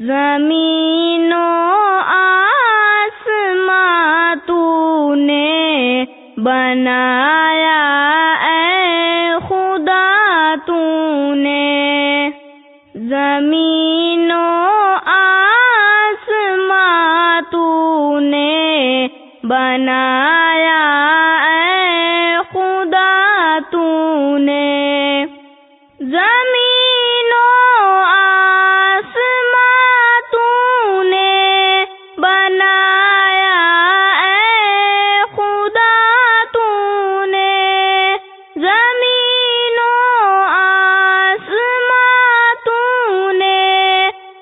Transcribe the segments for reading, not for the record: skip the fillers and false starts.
زمین و آسمان تو نے بنایا اے خدا تو نے، زمین و آسمان تو نے بنایا اے خدا تو نے، زمین و آسمان تو نے بنایا اے خدا تو نے، زمین و آسمان تو نے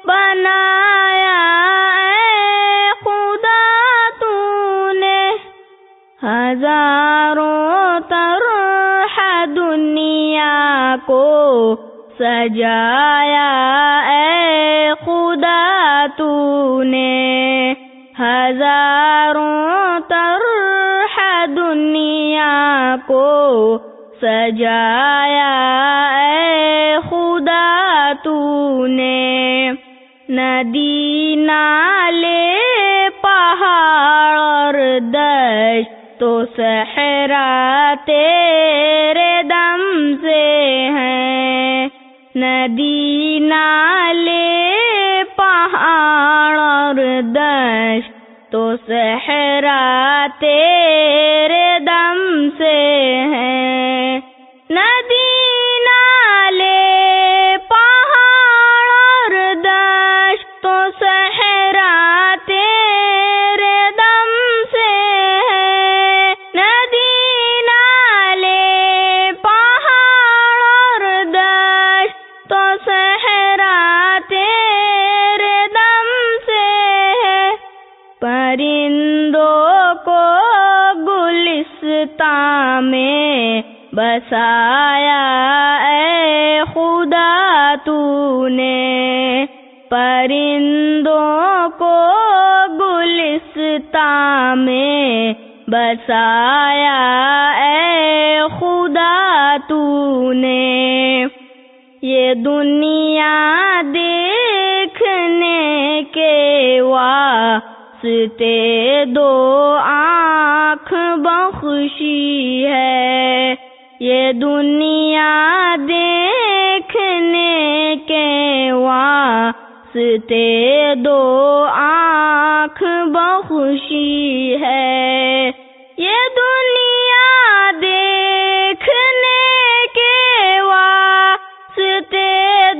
بنایا اے خدا تو نے، ہزاروں طرح دنیا کو سجایا اے خدا تو نے، ہزاروں طرح دنیا کو سجایا اے خدا تو نے، ندی نالے پہاڑ اور دشت تو صحرا تیرے دم سے ہیں، ندی نالے پہاڑ اور دشت تو صحرا تیرے دم سے ہیں، ندی نالے پہاڑ اور دشت تو صحرا تیرے دم سے ہیں، ندی نالے پہاڑ اور دشت تو صحرا تیرے دم سے ہے، پرندوں کو گلستان میں بسایا اے خدا تو نے، پرندوں کو گلستان میں بسایا اے خدا تو نے، یہ دنیا دیکھنے کے واسطے دو آنکھ بخشی ہے، یہ دنیا دیکھنے کے واسطے دو آنکھ بخشی ہے، یہ دنیا دیکھنے کے واسطے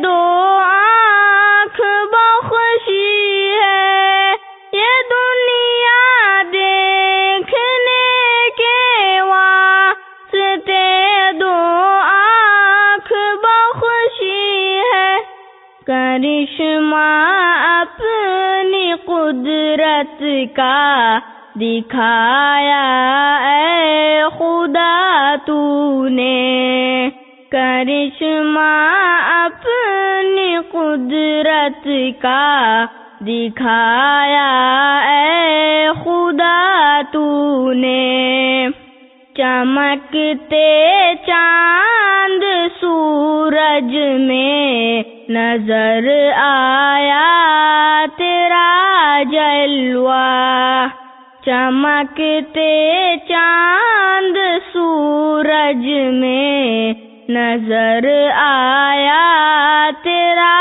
دو آنکھ بخشی ہے، یہ دنیا دیکھنے کے واسطے دو آنکھ بخشی ہے، کرشمہ اپنی قدرت کا دکھایا اے خدا تو نے، کرشمہ اپنی قدرت کا دکھایا اے خدا تو نے، چمکتے چاند سورج میں نظر آیا تیرا جلوہ، چمکتے چاند سورج میں نظر آیا تیرا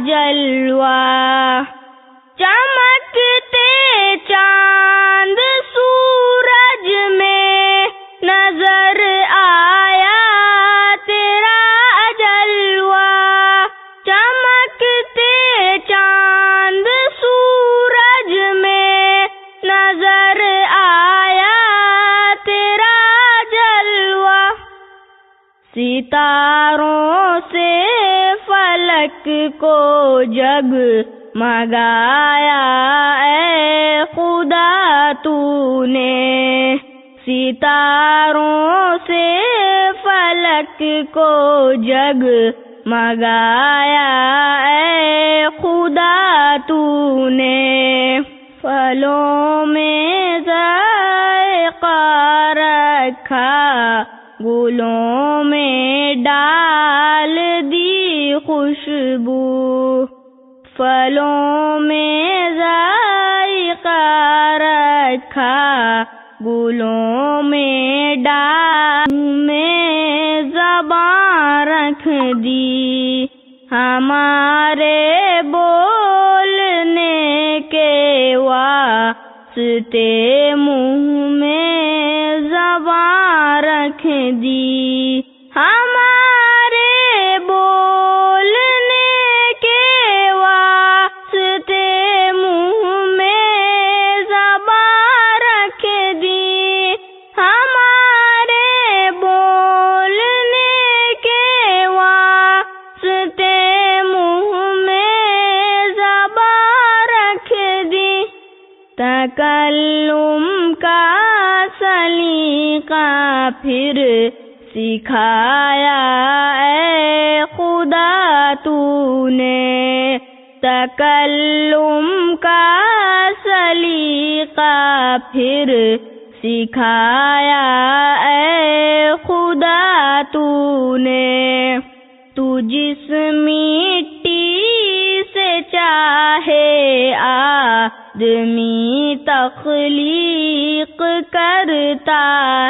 جلوہ، چمکتے چاند سورج میں نظر آیا تیرا جلوہ، چمکتے چاند سورج میں نظر آیا تیرا جلوہ، ستاروں سے فلک کو جگ مگایا اے خدا تو نے، ستاروں سے فلک کو جگ مگایا اے خدا تو نے، پھلوں میں ذائقہ رکھا گلوں میں ڈال دی خوشبو، پھلوں میں ذائقہ رکھا، گلوں میں ڈال میں زبان رکھ دی، ہمارے بولنے کے واسطے منہ میں زبان رکھ دی، ہمارے بولنے کے واسطے منہ میں زبان رکھ دی، ہمارے بولنے کے واسطے منہ میں زبان رکھ دی۔ تکلم کا سلیقہ پھر سکھایا اے خدا تو نے، تکلم کا سلیقہ پھر سکھایا اے خدا تو نے، تو جس مٹی سے چاہے آدمی تخلیق کرتا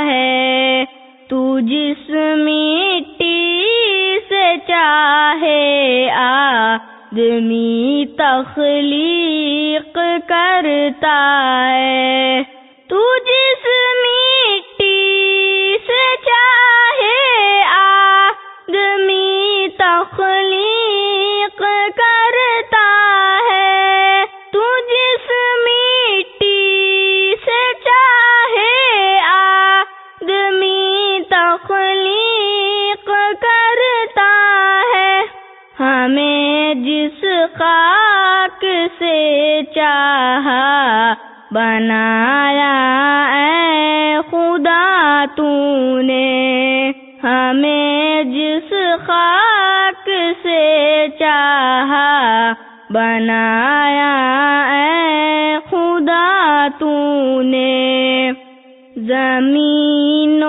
ہے، تو جس مٹی سے چاہے آدمی تخلیق کرتا ہے، تو جس مٹی سے چاہے آدمی تخلیق کرتا ہے، تو جس مٹی سے چاہے آدمی تخلیق کرتا ہے، ہمیں جس خاک سے چاہا بنایا اے خدا تو نے، ہمیں جس خاک سے چاہا بنایا اے خدا تو نے، زمین و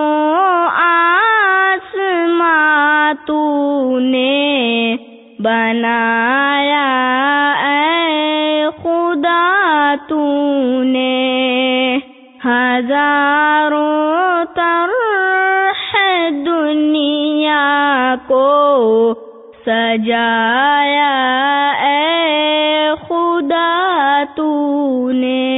آسمان تو نے بنایا اے خدا تو نے، ہزاروں طرح دنیا کو سجایا اے خدا تو نے۔